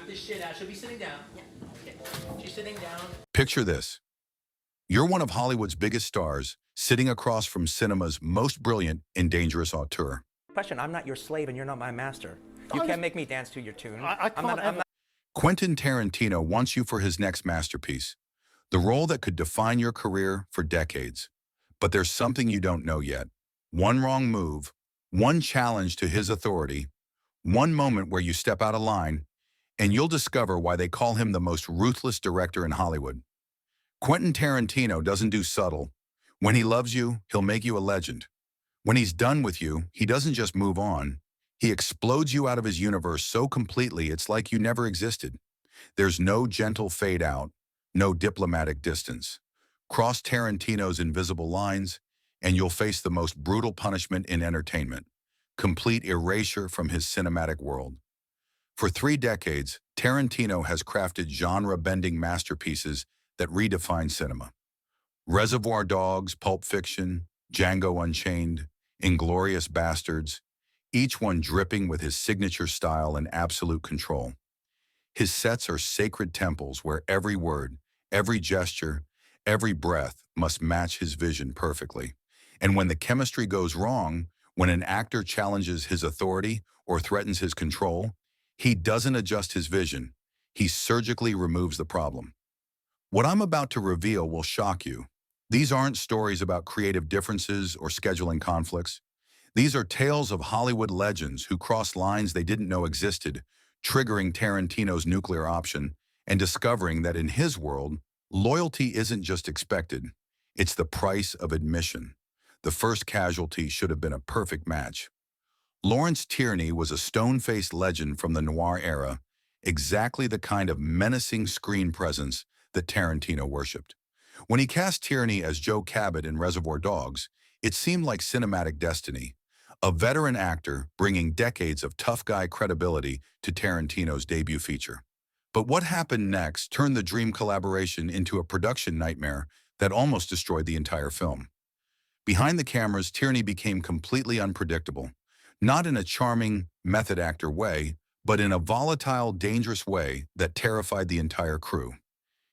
this shit out. She'll be sitting down. Yeah. Okay. She's sitting down. Picture this. You're one of Hollywood's biggest stars, sitting across from cinema's most brilliant and dangerous auteur. Question, I'm not your slave and you're not my master. You can't make me dance to your tune. I'm not. Quentin Tarantino wants you for his next masterpiece, the role that could define your career for decades. But there's something you don't know yet. One wrong move, one challenge to his authority, one moment where you step out of line, and you'll discover why they call him the most ruthless director in Hollywood. Quentin Tarantino doesn't do subtle. When he loves you, he'll make you a legend. When he's done with you, he doesn't just move on. He explodes you out of his universe so completely it's like you never existed. There's no gentle fade out, no diplomatic distance. Cross Tarantino's invisible lines, and you'll face the most brutal punishment in entertainment, complete erasure from his cinematic world. For 3 decades, Tarantino has crafted genre-bending masterpieces that redefine cinema. Reservoir Dogs, Pulp Fiction, Django Unchained, Inglourious Bastards, each one dripping with his signature style and absolute control. His sets are sacred temples where every word, every gesture, every breath must match his vision perfectly. And when the chemistry goes wrong, when an actor challenges his authority or threatens his control, he doesn't adjust his vision. He surgically removes the problem. What I'm about to reveal will shock you. These aren't stories about creative differences or scheduling conflicts. These are tales of Hollywood legends who crossed lines they didn't know existed, triggering Tarantino's nuclear option and discovering that in his world, loyalty isn't just expected, it's the price of admission. The first casualty should have been a perfect match. Lawrence Tierney was a stone-faced legend from the noir era, exactly the kind of menacing screen presence that Tarantino worshipped. When he cast Tierney as Joe Cabot in Reservoir Dogs, it seemed like cinematic destiny. A veteran actor bringing decades of tough guy credibility to Tarantino's debut feature. But what happened next turned the dream collaboration into a production nightmare that almost destroyed the entire film. Behind the cameras, Tierney became completely unpredictable, not in a charming method actor way, but in a volatile, dangerous way that terrified the entire crew.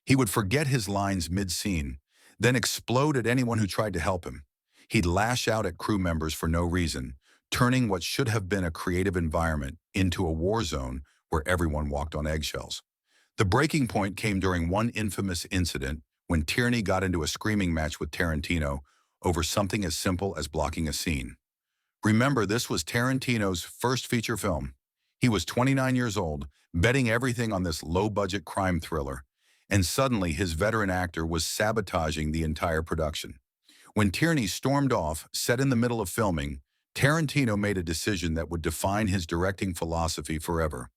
He would forget his lines mid-scene, then explode at anyone who tried to help him. He'd lash out at crew members for no reason, turning what should have been a creative environment into a war zone where everyone walked on eggshells. The breaking point came during one infamous incident when Tierney got into a screaming match with Tarantino over something as simple as blocking a scene. Remember, this was Tarantino's first feature film. He was 29 years old, betting everything on this low-budget crime thriller, and suddenly his veteran actor was sabotaging the entire production. When Tierney stormed off, set in the middle of filming, Tarantino made a decision that would define his directing philosophy forever.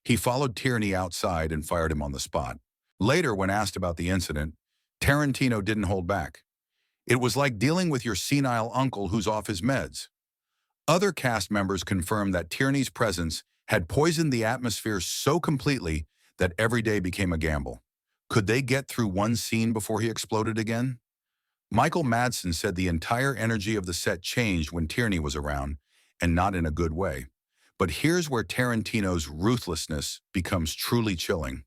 He followed Tierney outside and fired him on the spot. Later, when asked about the incident, Tarantino didn't hold back. It was like dealing with your senile uncle who's off his meds. Other cast members confirmed that Tierney's presence had poisoned the atmosphere so completely that every day became a gamble. Could they get through one scene before he exploded again? Michael Madsen said the entire energy of the set changed when Tierney was around, and not in a good way. But here's where Tarantino's ruthlessness becomes truly chilling.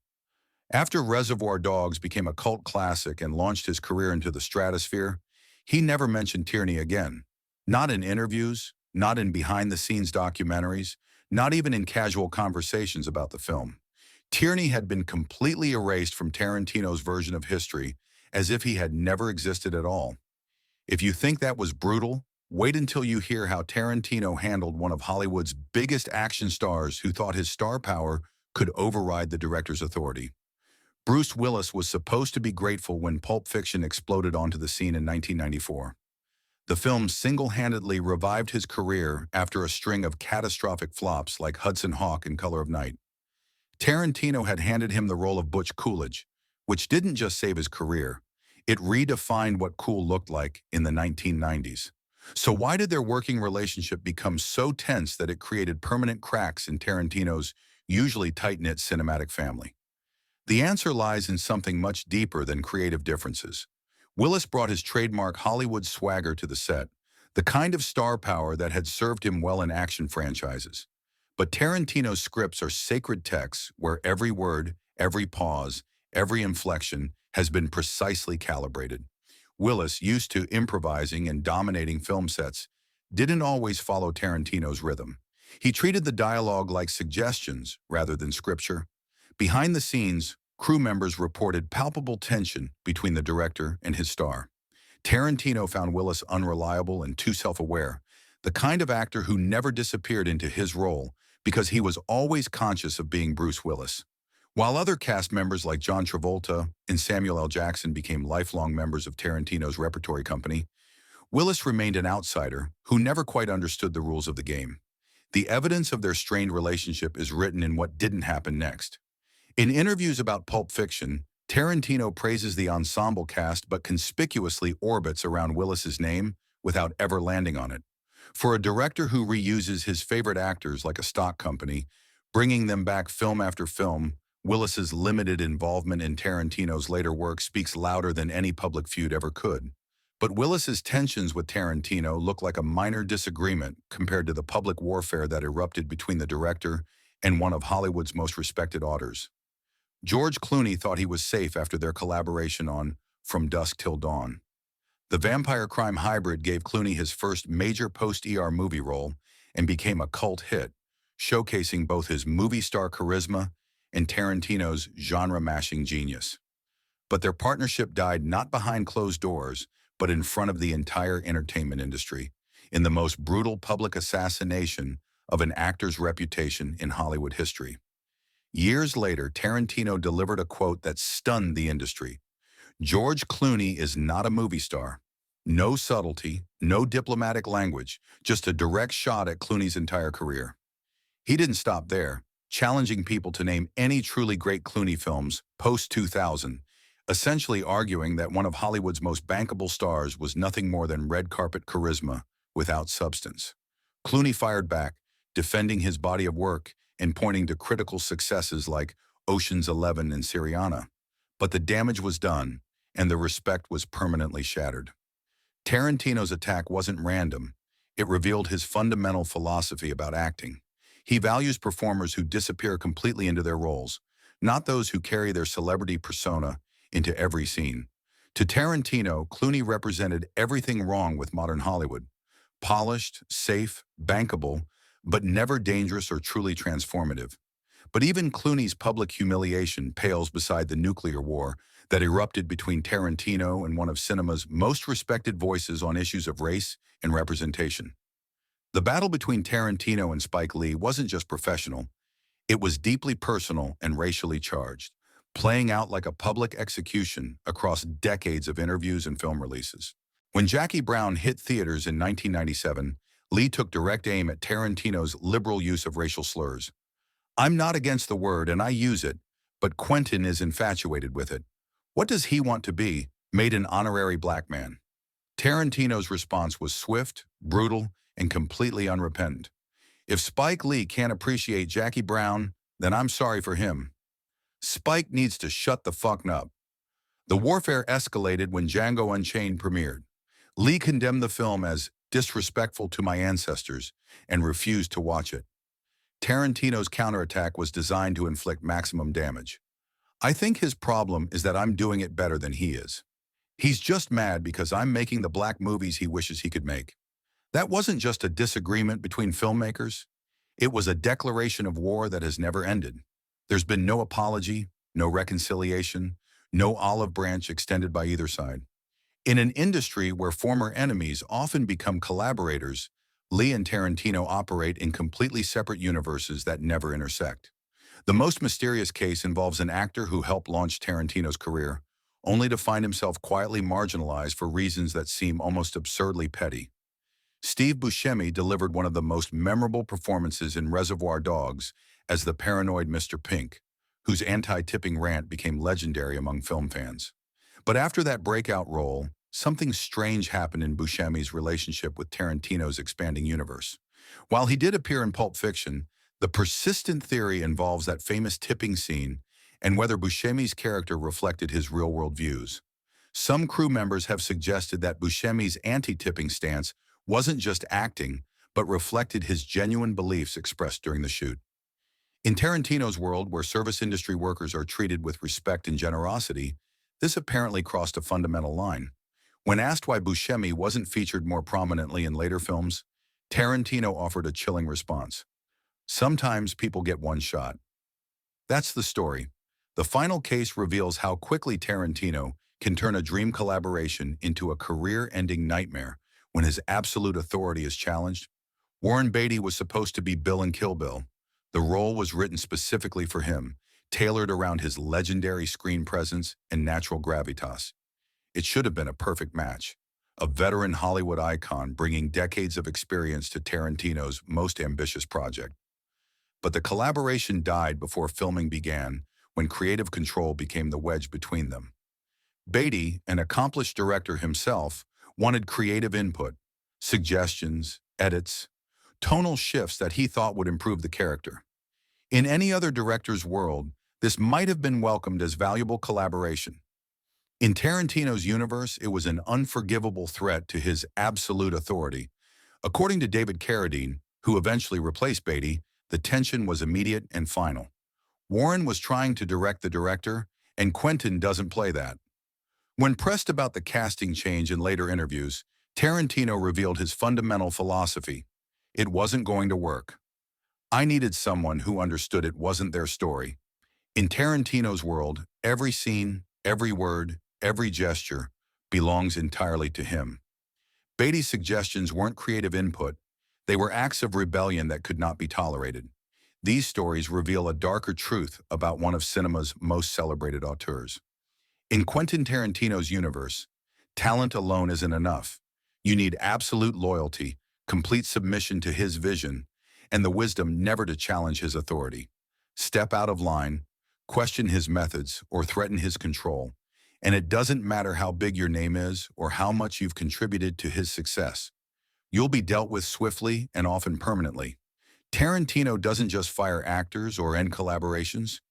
After Reservoir Dogs became a cult classic and launched his career into the stratosphere, he never mentioned Tierney again. Not in interviews, not in behind-the-scenes documentaries, not even in casual conversations about the film. Tierney had been completely erased from Tarantino's version of history, as if he had never existed at all. If you think that was brutal, wait until you hear how Tarantino handled one of Hollywood's biggest action stars who thought his star power could override the director's authority. Bruce Willis was supposed to be grateful when Pulp Fiction exploded onto the scene in 1994. The film single-handedly revived his career after a string of catastrophic flops like Hudson Hawk and Color of Night. Tarantino had handed him the role of Butch Coolidge, which didn't just save his career, it redefined what cool looked like in the 1990s. So why did their working relationship become so tense that it created permanent cracks in Tarantino's usually tight-knit cinematic family? The answer lies in something much deeper than creative differences. Willis brought his trademark Hollywood swagger to the set, the kind of star power that had served him well in action franchises. But Tarantino's scripts are sacred texts where every word, every pause, every inflection has been precisely calibrated. Willis, used to improvising and dominating film sets, didn't always follow Tarantino's rhythm. He treated the dialogue like suggestions rather than scripture. Behind the scenes, crew members reported palpable tension between the director and his star. Tarantino found Willis unreliable and too self-aware, the kind of actor who never disappeared into his role because he was always conscious of being Bruce Willis. While other cast members like John Travolta and Samuel L. Jackson became lifelong members of Tarantino's repertory company, Willis remained an outsider who never quite understood the rules of the game. The evidence of their strained relationship is written in what didn't happen next. In interviews about Pulp Fiction, Tarantino praises the ensemble cast but conspicuously orbits around Willis's name without ever landing on it. For a director who reuses his favorite actors like a stock company, bringing them back film after film, Willis's limited involvement in Tarantino's later work speaks louder than any public feud ever could. But Willis's tensions with Tarantino look like a minor disagreement compared to the public warfare that erupted between the director and one of Hollywood's most respected auteurs. George Clooney thought he was safe after their collaboration on From Dusk Till Dawn. The vampire crime hybrid gave Clooney his first major post-ER movie role and became a cult hit, showcasing both his movie star charisma and Tarantino's genre-mashing genius. But their partnership died not behind closed doors, but in front of the entire entertainment industry, in the most brutal public assassination of an actor's reputation in Hollywood history. Years later, Tarantino delivered a quote that stunned the industry. "George Clooney is not a movie star. No subtlety, no diplomatic language, just a direct shot at Clooney's entire career." He didn't stop there, challenging people to name any truly great Clooney films post-2000, essentially arguing that one of Hollywood's most bankable stars was nothing more than red carpet charisma without substance. Clooney fired back, defending his body of work and pointing to critical successes like Ocean's 11 and Syriana. But the damage was done, and the respect was permanently shattered. Tarantino's attack wasn't random. It revealed his fundamental philosophy about acting. He values performers who disappear completely into their roles, not those who carry their celebrity persona into every scene. To Tarantino, Clooney represented everything wrong with modern Hollywood: polished, safe, bankable, but never dangerous or truly transformative. But even Clooney's public humiliation pales beside the nuclear war that erupted between Tarantino and one of cinema's most respected voices on issues of race and representation. The battle between Tarantino and Spike Lee wasn't just professional, it was deeply personal and racially charged, playing out like a public execution across decades of interviews and film releases. When Jackie Brown hit theaters in 1997, Lee took direct aim at Tarantino's liberal use of racial slurs. "I'm not against the word and I use it, but Quentin is infatuated with it. What does he want to be, made an honorary black man?" Tarantino's response was swift, brutal, and completely unrepentant. "If Spike Lee can't appreciate Jackie Brown, then I'm sorry for him. Spike needs to shut the fuck up." The warfare escalated when Django Unchained premiered. Lee condemned the film as disrespectful to my ancestors and refused to watch it. Tarantino's counterattack was designed to inflict maximum damage. "I think his problem is that I'm doing it better than he is. He's just mad because I'm making the black movies he wishes he could make." That wasn't just a disagreement between filmmakers. It was a declaration of war that has never ended. There's been no apology, no reconciliation, no olive branch extended by either side. In an industry where former enemies often become collaborators, Lee and Tarantino operate in completely separate universes that never intersect. The most mysterious case involves an actor who helped launch Tarantino's career, only to find himself quietly marginalized for reasons that seem almost absurdly petty. Steve Buscemi delivered one of the most memorable performances in Reservoir Dogs as the paranoid Mr. Pink, whose anti-tipping rant became legendary among film fans. But after that breakout role, something strange happened in Buscemi's relationship with Tarantino's expanding universe. While he did appear in Pulp Fiction, the persistent theory involves that famous tipping scene and whether Buscemi's character reflected his real-world views. Some crew members have suggested that Buscemi's anti-tipping stance wasn't just acting, but reflected his genuine beliefs expressed during the shoot. In Tarantino's world, where service industry workers are treated with respect and generosity, this apparently crossed a fundamental line. When asked why Buscemi wasn't featured more prominently in later films, Tarantino offered a chilling response. Sometimes people get one shot. That's the story. The final case reveals how quickly Tarantino can turn a dream collaboration into a career-ending nightmare when his absolute authority is challenged. Warren Beatty was supposed to be Bill in Kill Bill. The role was written specifically for him, tailored around his legendary screen presence and natural gravitas. It should have been a perfect match. A veteran Hollywood icon bringing decades of experience to Tarantino's most ambitious project. But the collaboration died before filming began, when creative control became the wedge between them. Beatty, an accomplished director himself, wanted creative input, suggestions, edits, tonal shifts that he thought would improve the character. In any other director's world, this might have been welcomed as valuable collaboration. In Tarantino's universe, it was an unforgivable threat to his absolute authority. According to David Carradine, who eventually replaced Beatty, the tension was immediate and final. Warren was trying to direct the director, and Quentin doesn't play that. When pressed about the casting change in later interviews, Tarantino revealed his fundamental philosophy. It wasn't going to work. I needed someone who understood it wasn't their story. In Tarantino's world, every scene, every word, every gesture belongs entirely to him. Beatty's suggestions weren't creative input. They were acts of rebellion that could not be tolerated. These stories reveal a darker truth about one of cinema's most celebrated auteurs. In Quentin Tarantino's universe, talent alone isn't enough. You need absolute loyalty, complete submission to his vision, and the wisdom never to challenge his authority. Step out of line, question his methods, or threaten his control, and it doesn't matter how big your name is or how much you've contributed to his success. You'll be dealt with swiftly and often permanently. Tarantino doesn't just fire actors or end collaborations.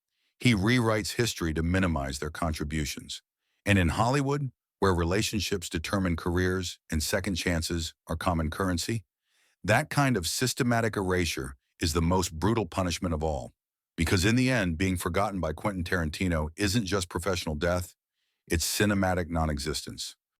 He rewrites history to minimize their contributions. And in Hollywood, where relationships determine careers and second chances are common currency, that kind of systematic erasure is the most brutal punishment of all. Because in the end, being forgotten by Quentin Tarantino isn't just professional death, it's cinematic non-existence.